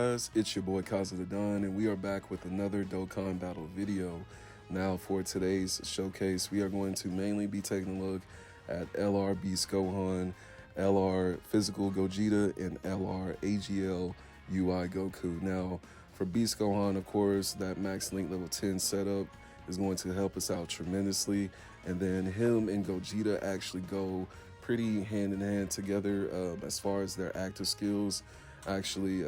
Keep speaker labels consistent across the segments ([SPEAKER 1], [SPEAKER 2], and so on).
[SPEAKER 1] Guys, it's your boy Kaiza-Sama, and we are back with another Dokkan battle video. Now for today's showcase, we are going to mainly be taking a look at LR Beast Gohan, LR Physical Gogeta, and LR AGL UI Goku. Now for Beast Gohan, of course, that max link level 10 setup is going to help us out tremendously, and then him and Gogeta actually go pretty hand in hand together as far as their active skills, actually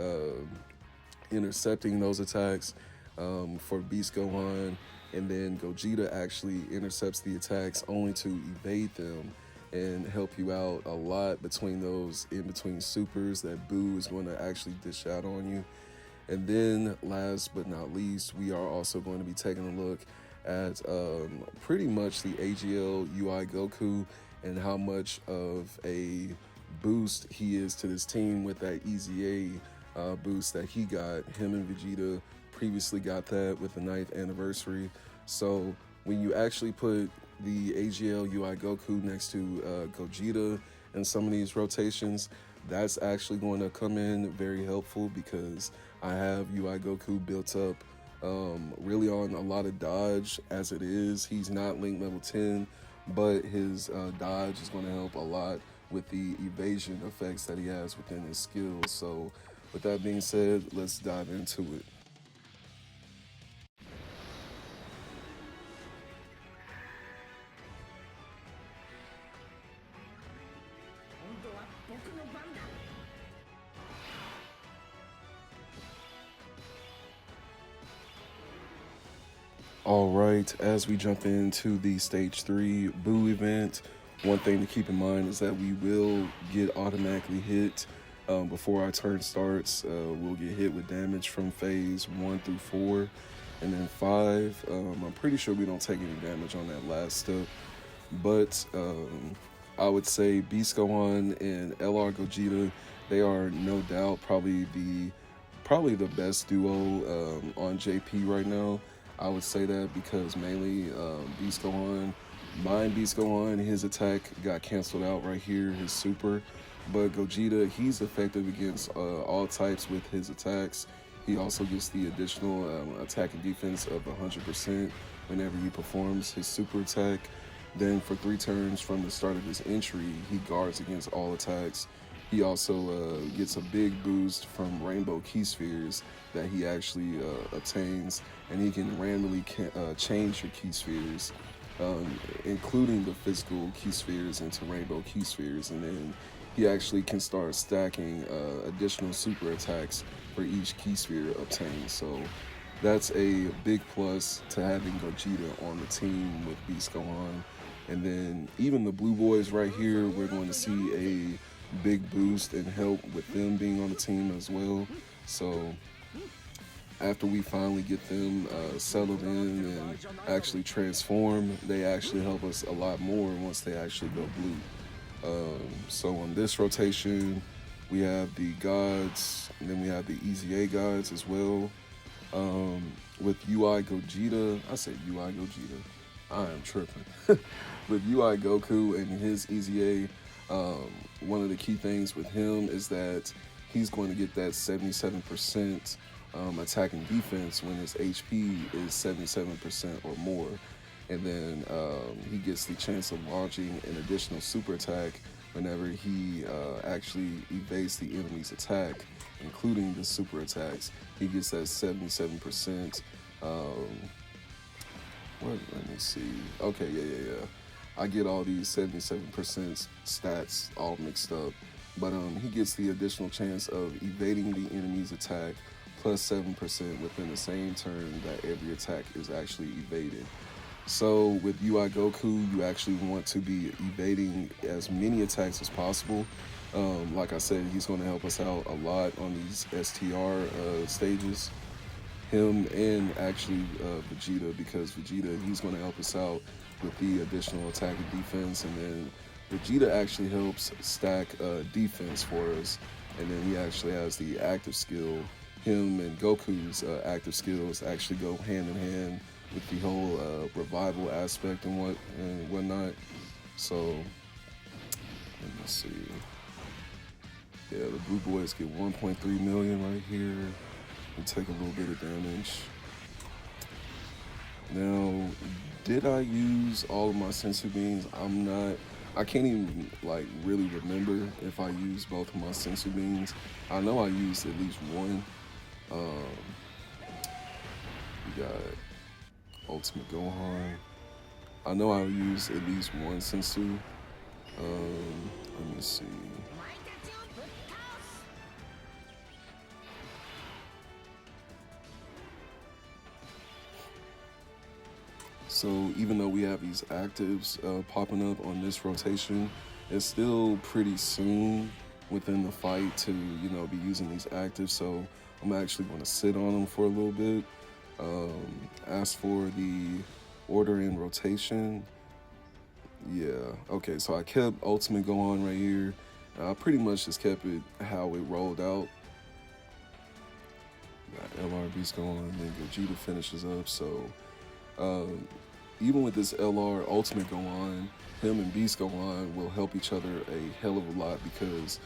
[SPEAKER 1] intercepting those attacks for Beast Gohan, and then Gogeta actually intercepts the attacks only to evade them and help you out a lot between those in-between supers that Buu is going to actually dish out on you. And then last but not least, we are also going to be taking a look at pretty much the AGL UI Goku and how much of a boost he is to this team with that EZA boost that he got. Him and Vegeta previously got that with the 9th anniversary. So when you actually put the AGL UI Goku next to Gogeta in some of these rotations, that's actually going to come in very helpful, because I have UI Goku built up really on a lot of dodge as it is. He's not link level 10, but his dodge is going to help a lot with the evasion effects that he has within his skills. So with that being said, let's dive into it. All right, as we jump into the Stage 3 Buu event, one thing to keep in mind is that we will get automatically hit before our turn starts. We'll get hit with damage from phase 1 through 4, and then 5. I'm pretty sure we don't take any damage on that last step, but I would say Beast Gohan and LR Gogeta, they are no doubt probably the best duo on JP right now. I would say that because mainly Beast Gohan, his attack got canceled out right here, his super. But Gogeta, he's effective against all types with his attacks. He also gets the additional attack and defense of 100% whenever he performs his super attack. Then for 3 turns from the start of his entry, he guards against all attacks. He also gets a big boost from Rainbow Key Spheres that he actually obtains, and he can randomly change your Key Spheres, including the physical Key Spheres, into Rainbow Key Spheres, and then he actually can start stacking additional super attacks for each Key Sphere obtained. So that's a big plus to having Gogeta on the team with Beast Gohan. And then even the Blue Boys right here, we're going to see a big boost and help with them being on the team as well. So after we finally get them settled in and actually transform, they actually help us a lot more once they actually go blue. So on this rotation, we have the gods, and then we have the EZA gods as well. With UI Gogeta, I said UI Gogeta, I am tripping. With UI Goku and his EZA, one of the key things with him is that he's going to get that 77% attack and defense when his HP is 77% or more. And then he gets the chance of launching an additional super attack whenever he actually evades the enemy's attack, including the super attacks. He gets that 77%. Let me see. Okay, yeah. I get all these 77% stats all mixed up. But he gets the additional chance of evading the enemy's attack plus 7% within the same turn that every attack is actually evaded. So with UI Goku, you actually want to be evading as many attacks as possible. Like I said, he's going to help us out a lot on these STR stages. Him and actually Vegeta, because Vegeta, he's going to help us out with the additional attack and defense, and then Vegeta actually helps stack defense for us, and then he actually has the active skill. Him and Goku's active skills actually go hand in hand with the whole revival aspect and whatnot. So let me see. Yeah, the blue boys get 1.3 million right here and take a little bit of damage. Now, did I use all of my sensu beans? I can't even like really remember if I used both of my sensu beans. I know I used at least one. We got Ultimate Gohan. I know I used at least one sensu. Let me see. So even though we have these actives popping up on this rotation, it's still pretty soon within the fight to, you know, be using these actives. So I'm actually going to sit on them for a little bit. As for the order in rotation, yeah, okay, so I kept Ultimate Gohan right here. I pretty much just kept it how it rolled out. Got LR Beast Gohan, and then Gogeta finishes up. So even with this LR Ultimate Gohan, him and Beast Gohan will help each other a hell of a lot because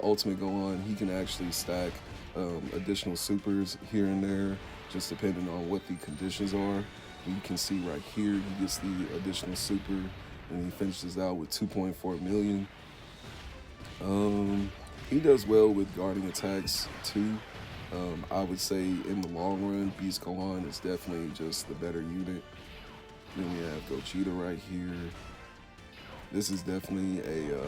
[SPEAKER 1] Ultimate Gohan, he can actually stack additional supers here and there, just depending on what the conditions are. You can see right here, he gets the additional super, and he finishes out with 2.4 million. He does well with guarding attacks too. I would say in the long run, Beast Gohan is definitely just the better unit. Then we have Gogeta right here. This is definitely a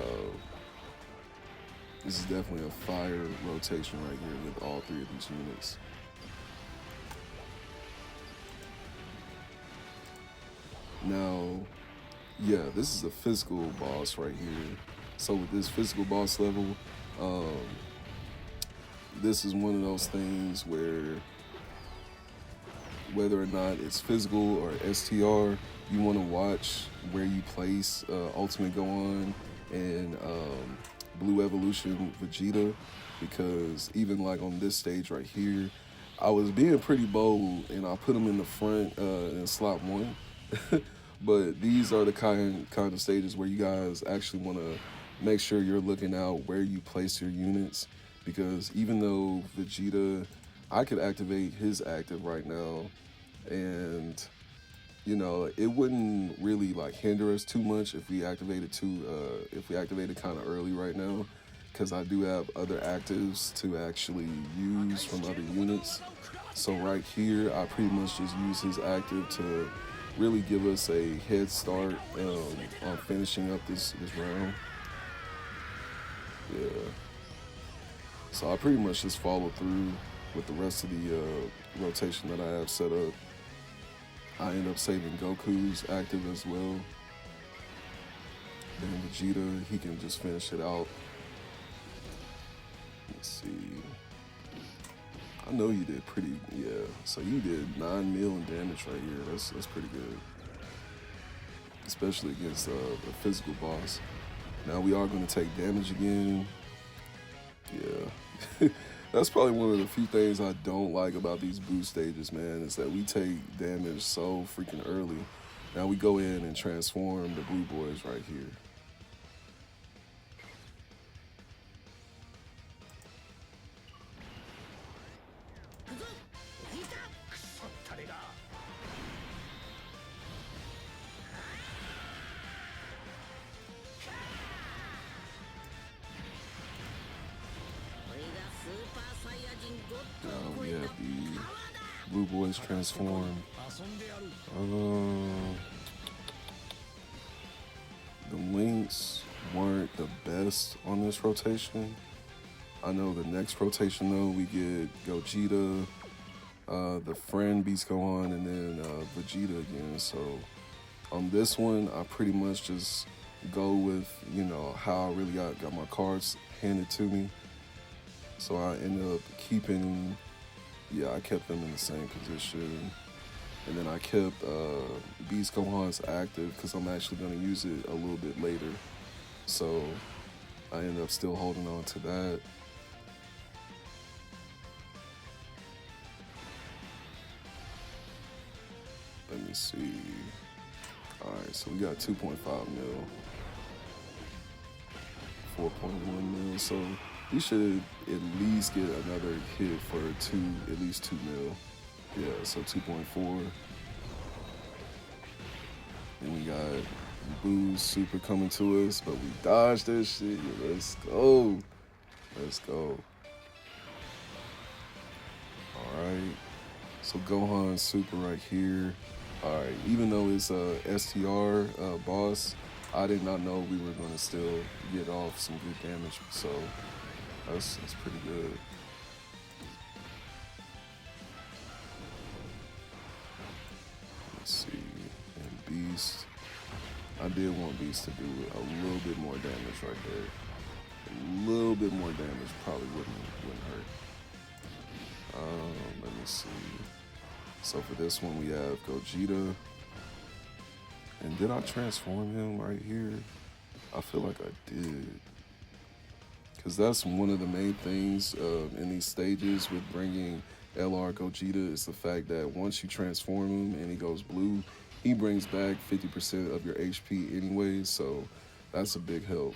[SPEAKER 1] fire rotation right here with all three of these units. Now, yeah, this is a physical boss right here. So with this physical boss level, this is one of those things where whether or not it's physical or STR, you want to watch where you place Ultimate Gohan and Blue Evolution Vegeta, because even like on this stage right here, I was being pretty bold and I put them in the front in slot 1. But these are the kind of stages where you guys actually want to make sure you're looking out where you place your units, because even though Vegeta, I could activate his active right now, and you know, it wouldn't really like hinder us too much if we activated kind of early right now, because I do have other actives to actually use from other units. So right here, I pretty much just use his active to really give us a head start on finishing up this round. Yeah. So I pretty much just follow through with the rest of the rotation that I have set up. I end up saving Goku's active as well. Then Vegeta, he can just finish it out. Let's see. I know you did pretty, yeah. So you did 9 million damage right here. That's pretty good, especially against a physical boss. Now we are going to take damage again. Yeah, that's probably one of the few things I don't like about these Buu stages, man, is that we take damage so freaking early. Now we go in and transform the blue boys right here. Now we have the blue boys transform. The links weren't the best on this rotation. I know the next rotation though, we get Gogeta, the friend Beast Gohan, and then Vegeta again. So on this one, I pretty much just go with, you know, how I really got my cards handed to me. So I ended up keeping, yeah, I kept them in the same position. And then I kept Beast Gohan's active because I'm actually going to use it a little bit later. So I ended up still holding on to that. Let me see. Alright, so we got 2.5 mil. 4.1 mil. So He should at least get another hit for at least 2 mil. Yeah, so 2.4. And we got Buu Super coming to us, but we dodged that shit. Let's go. Let's go. Alright. So Gohan Super right here. Alright, even though it's STR boss, I did not know we were going to still get off some good damage. So that's pretty good. Let's see. And Beast. I did want Beast to do a little bit more damage right there. A little bit more damage probably wouldn't hurt. Let me see. So for this one we have Gogeta. And did I transform him right here? I feel like I did. Because that's one of the main things in these stages with bringing LR Gogeta is the fact that once you transform him and he goes blue, he brings back 50% of your HP anyway, so that's a big help.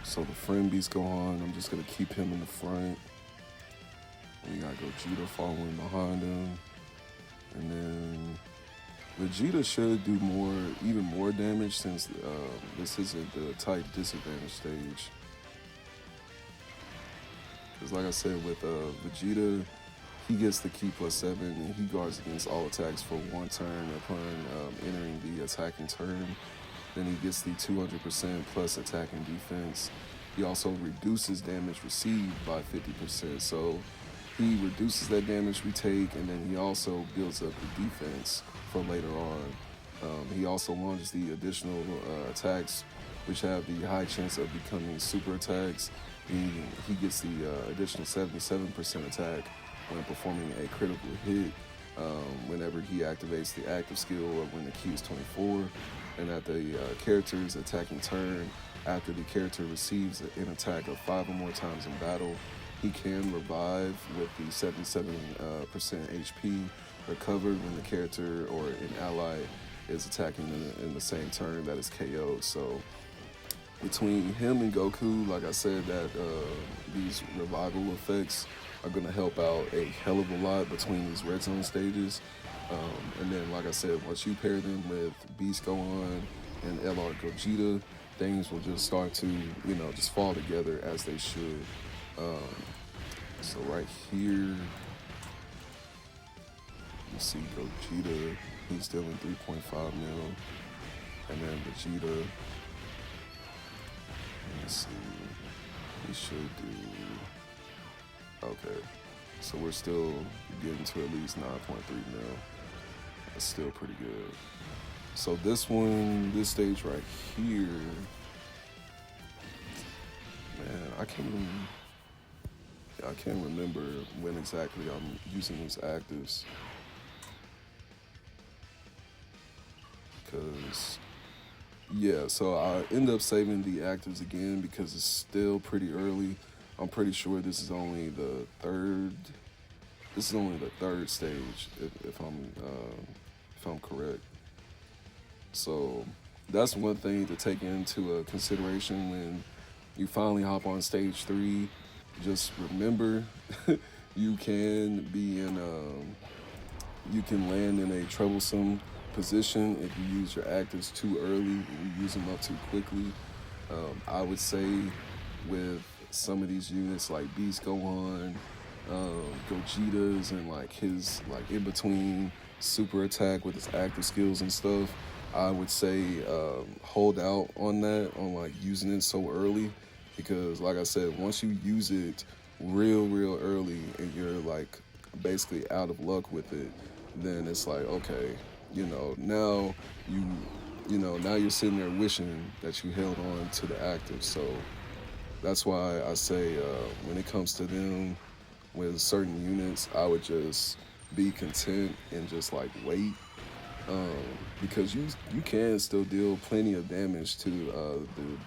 [SPEAKER 1] So the friend Beast Gohan, I'm just gonna keep him in the front. We got Gogeta following behind him. And then Vegeta should do even more damage since this isn't the type disadvantage stage. Because like I said, with Vegeta, he gets the key +7 and he guards against all attacks for 1 turn upon entering the attacking turn. Then he gets the 200% plus attack and defense. He also reduces damage received by 50%. So he reduces that damage we take, and then he also builds up the defense for later on. He also launches the additional attacks, which have the high chance of becoming super attacks. He gets the additional 77% attack when performing a critical hit whenever he activates the active skill or when the key is 24. And at the character's attacking turn, after the character receives an attack of 5 or more times in battle, he can revive with the 77% HP recovered when the character or an ally is attacking in the same turn that is KO'd. So between him and Goku, like I said, that these revival effects are going to help out a hell of a lot between these red zone stages. And then, like I said, once you pair them with Beast Gohan and LR Gogeta, things will just start to, just fall together as they should. So right here, you see Gogeta, he's dealing 3.5 mil. And then Vegeta, let's see, he should do, okay. So we're still getting to at least 9.3 mil. That's still pretty good. So this stage right here, man, I can't remember when exactly I'm using these actives. Cause yeah, so I end up saving the actives again because it's still pretty early. I'm pretty sure this is only the third stage, if I'm correct. So that's one thing to take into consideration when you finally hop on stage 3. Just remember, you can land in a troublesome position if you use your actives too early and you use them up too quickly. I would say with some of these units like Beast Gohan, Gogeta's, and his in between super attack with his active skills and stuff, I would say hold out on that, on using it so early, because like I said, once you use it real early and you're basically out of luck with it, then it's okay, now now you're sitting there wishing that you held on to the active. So that's why I say when it comes to them with certain units, I would just be content and just wait because you can still deal plenty of damage to the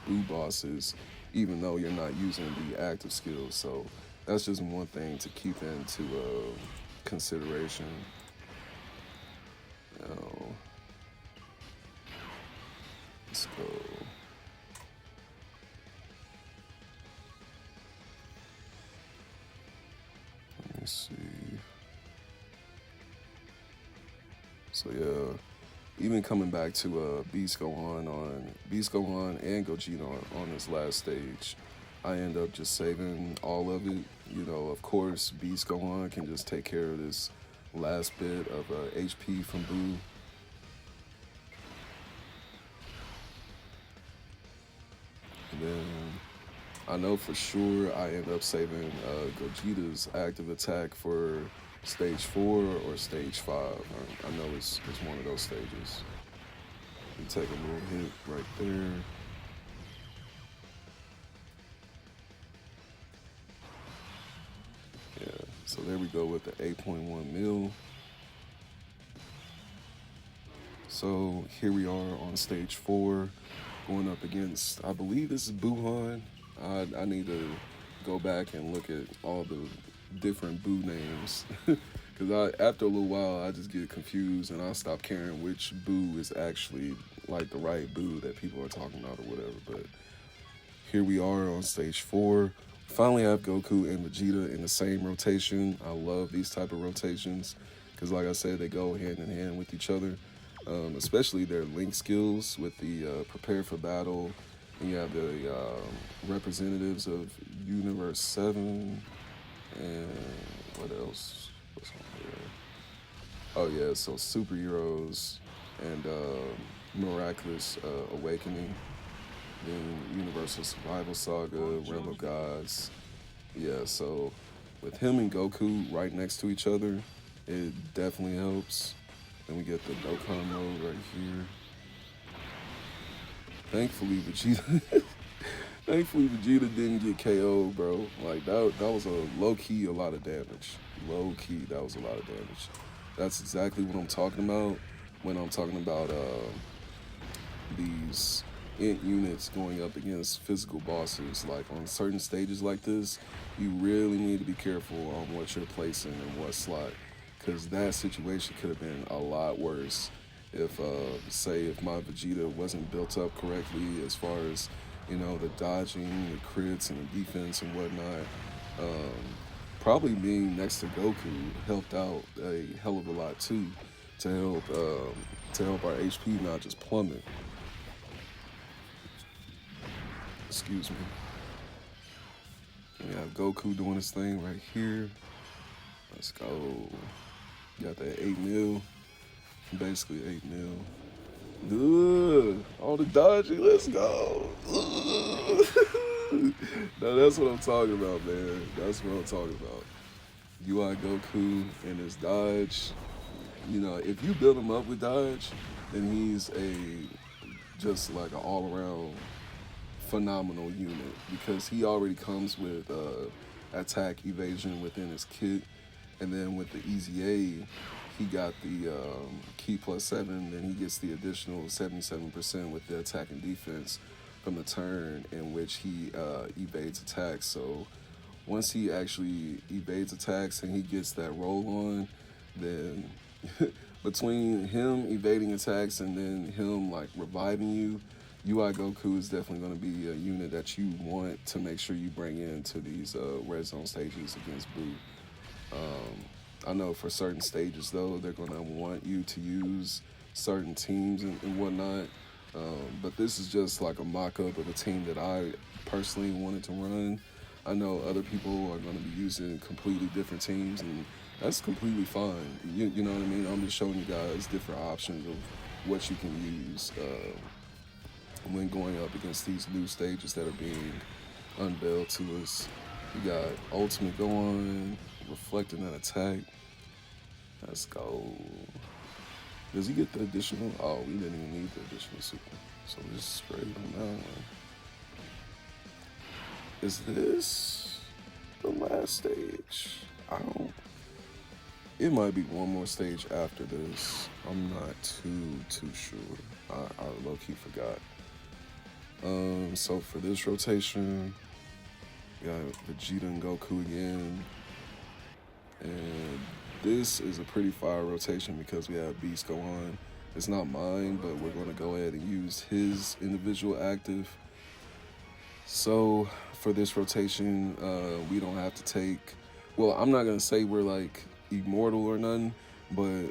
[SPEAKER 1] Buu bosses, even though you're not using the active skills. So that's just one thing to keep into consideration. Now, let's go. Let me see. So yeah, even coming back to Beast Gohan and Gogeta on this last stage, I end up just saving all of it. You know, of course, Beast Gohan can just take care of this last bit of HP from Buu. And then I know for sure I end up saving Gogeta's active attack for stage 4 or stage 5. I know it's one of those stages. You take a little hit right there. Yeah, so there we go with the 8.1 mil. So here we are on stage 4, going up against, I believe this is BUUHAN. I need to go back and look at all the different Buu names. Because after a little while, I just get confused and I stop caring which Buu is actually like the right Buu that people are talking about or whatever. But here we are on stage 4. Finally have Goku and Vegeta in the same rotation. I love these type of rotations because, like I said, they go hand in hand with each other. Especially their link skills with the prepare for battle. And you have the representatives of Universe 7 and what else? What's on here? Oh yeah, so superheroes and miraculous awakening. Then Universal Survival Saga, Realm of Gods. Yeah, so with him and Goku right next to each other, it definitely helps. Then we get the Dokkan mode right here. Thankfully, Vegeta didn't get KO'd, bro. Like that was a low-key a lot of damage. Low-key, that was a lot of damage. That's exactly what I'm talking about when I'm talking about these int units going up against physical bosses. Like on certain stages like this, you really need to be careful on what you're placing in what slot, because that situation could have been a lot worse if, say, if my Vegeta wasn't built up correctly as far as, you know, the dodging, the crits, and the defense and whatnot. Probably being next to Goku helped out a hell of a lot too, to help our HP not just plummet. Excuse me. We have Goku doing his thing right here. Let's go. Got that 8 mil. Basically 8 mil. Ugh, all the dodging, let's go. No, that's what I'm talking about, man. That's what I'm talking about. UI Goku and his dodge. You know, if you build him up with dodge, then he's just like an all-around phenomenal unit, because he already comes with attack evasion within his kit, and then with the EZA, he got the key +7, then he gets the additional 77% with the attack and defense from the turn in which he evades attacks. So once he actually evades attacks and he gets that roll on, then between him evading attacks and then him like reviving you, UI Goku is definitely going to be a unit that you want to make sure you bring into these red zone stages against Buu. I know for certain stages, though, they're going to want you to use certain teams and whatnot. But this is just like a mock-up of a team that I personally wanted to run. I know other people are going to be using completely different teams, and that's completely fine. You know what I mean? I'm just showing you guys different options of what you can use when going up against these new stages that are being unveiled to us. You got Ultimate Gohan, reflecting an attack. Let's go. Does he get the additional? Oh, we didn't even need the additional super. So we just sprayed him down. Is this the last stage? I don't. It might be one more stage after this. I'm not too sure. I low key forgot. So for this rotation, we got Vegeta and Goku again, and this is a pretty fire rotation because we have Beast Gohan. It's not mine, but we're going to go ahead and use his individual active. So for this rotation, we don't have to take. Well, I'm not gonna say we're like immortal or nothing, but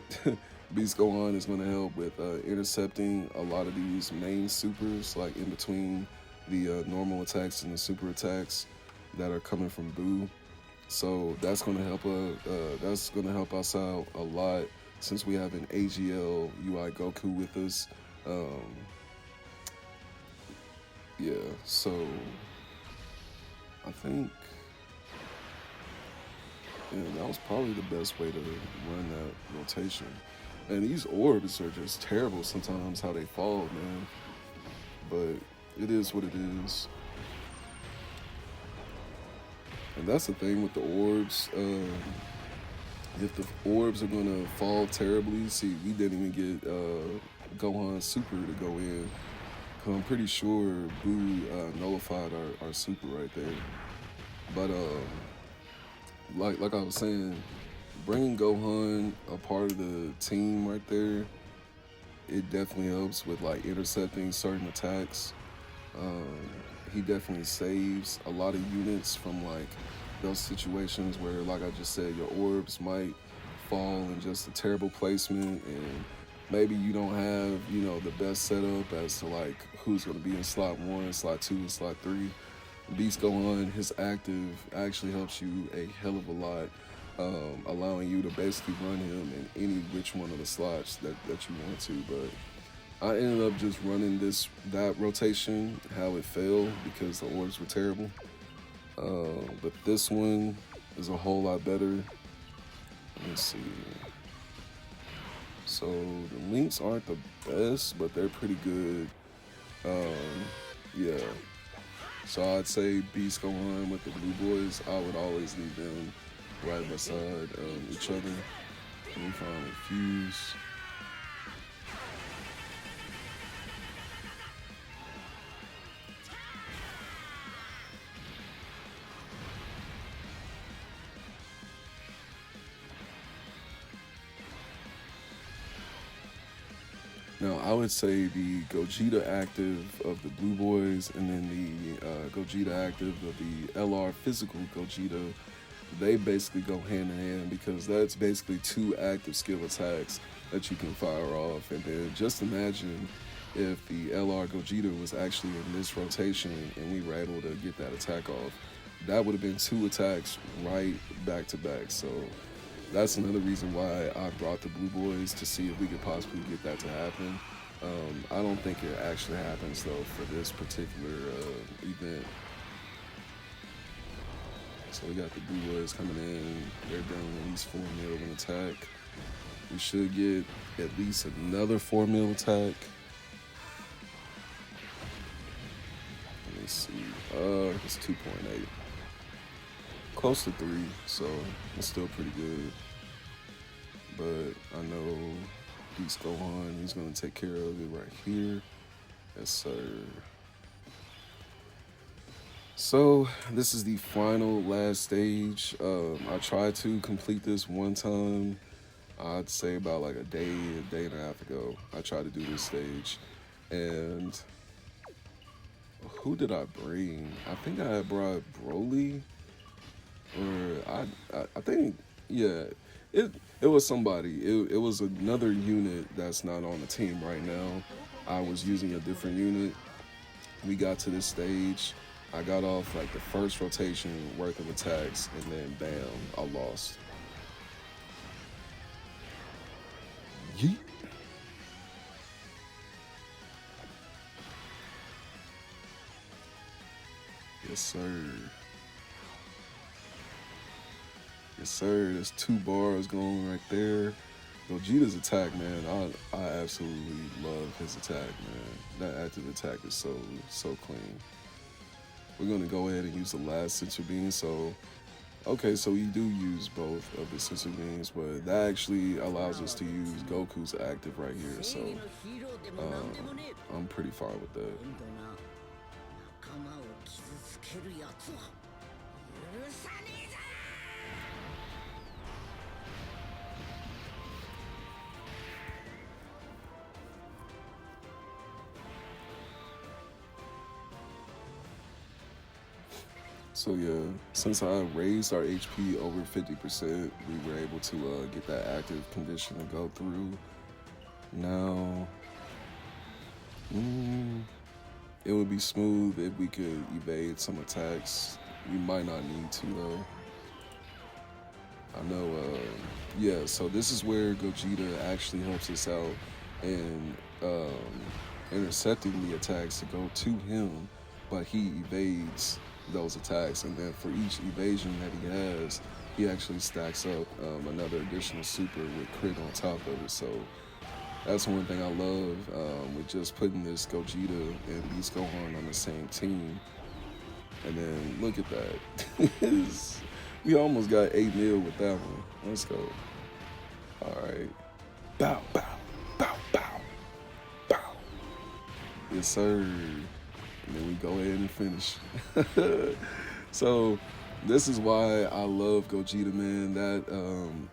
[SPEAKER 1] Beast Gohan is gonna help with intercepting a lot of these main supers, like in between the normal attacks and the super attacks that are coming from Buu. So that's gonna help. That's gonna help us out a lot since we have an AGL UI Goku with us. Yeah, so I think that was probably the best way to run that rotation. And these orbs are just terrible sometimes how they fall, man. But it is what it is. And that's the thing with the orbs. If the orbs are gonna fall terribly, see, we didn't even get Gohan Super to go in. I'm pretty sure Buu nullified our super right there. But like I was saying, bringing Gohan a part of the team right there, it definitely helps with like intercepting certain attacks. He definitely saves a lot of units from like those situations where, like I just said, your orbs might fall in just a terrible placement, and maybe you don't have, you know, the best setup as to like who's going to be in slot 1, slot 2, and slot 3. Beast Gohan, his active actually helps you a hell of a lot, allowing you to basically run him in any which one of the slots that you want to. But I ended up just running that rotation how it fell because the orbs were terrible. But this one is a whole lot better. Let me see. So the links aren't the best, but they're pretty good. Yeah. So I'd say Beast Gohan with the Blue Boys, I would always leave them right beside each other. Let me find a fuse. Now, I would say the Gogeta active of the Blue Boys and then the Gogeta active of the LR physical Gogeta, they basically go hand in hand because that's basically 2 active skill attacks that you can fire off. And then just imagine if the LR Gogeta was actually in this rotation and we were able to get that attack off. That would have been 2 attacks right back to back. So that's another reason why I brought the Blue Boys to see if we could possibly get that to happen. I don't think it actually happens though for this particular event. So we got the Blue Boys coming in. They're doing at least 4 mil in attack. We should get at least another 4 mil attack. Let me see. It's 2.8. Close to 3, so it's still pretty good. But I know Beast Gohan, he's gonna take care of it right here. Yes, sir. So this is the final last stage. I tried to complete this one time. I'd say about like a day and a half ago. I tried to do this stage, and who did I bring? I think I had brought Broly. Or I think, yeah, it was somebody. It was another unit that's not on the team right now. I was using a different unit. We got to this stage. I got off like the first rotation worth of attacks, and then bam, I lost. Yeet. Yes, sir. Yes, sir. There's 2 bars going right there. Gogeta's attack, man, I absolutely love his attack, man. That active attack is so clean. We're gonna go ahead and use the last Sensu Bean. So Okay, so we do use both of the sensory beams, but that actually allows us to use Goku's active right here, so I'm pretty fine with that. So yeah, since I raised our HP over 50%, we were able to get that active condition to go through. Now, it would be smooth if we could evade some attacks. We might not need to though. I know, yeah, so this is where Gogeta actually helps us out and intercepting the attacks to go to him, but he evades those attacks, and then for each evasion that he has, he actually stacks up another additional super with crit on top of it. So that's one thing I love with just putting this Gogeta and Beast Gohan on the same team. And then look at that. We almost got 8 mil with that one. Let's go. All right. Bow, bow, bow, bow, bow. Yes, sir. And then we go ahead and finish. So this is why I love Gogeta, man. That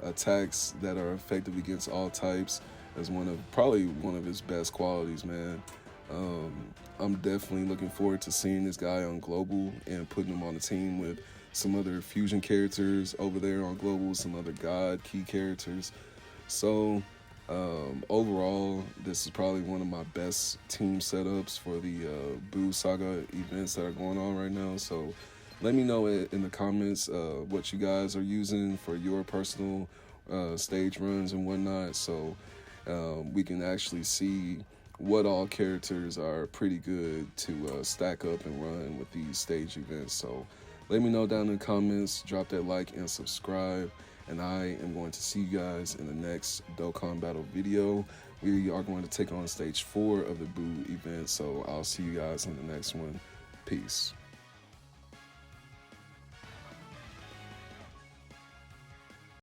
[SPEAKER 1] attacks that are effective against all types is probably one of his best qualities, man. I'm definitely looking forward to seeing this guy on Global and putting him on the team with some other fusion characters over there on Global, some other God key characters. So overall, this is probably one of my best team setups for the Buu Saga events that are going on right now. So let me know in the comments what you guys are using for your personal stage runs and whatnot, so we can actually see what all characters are pretty good to stack up and run with these stage events. So let me know down in the comments, drop that like and subscribe. And I am going to see you guys in the next Dokkan battle video. We are going to take on stage 4 of the Buu event. So I'll see you guys in the next one. Peace.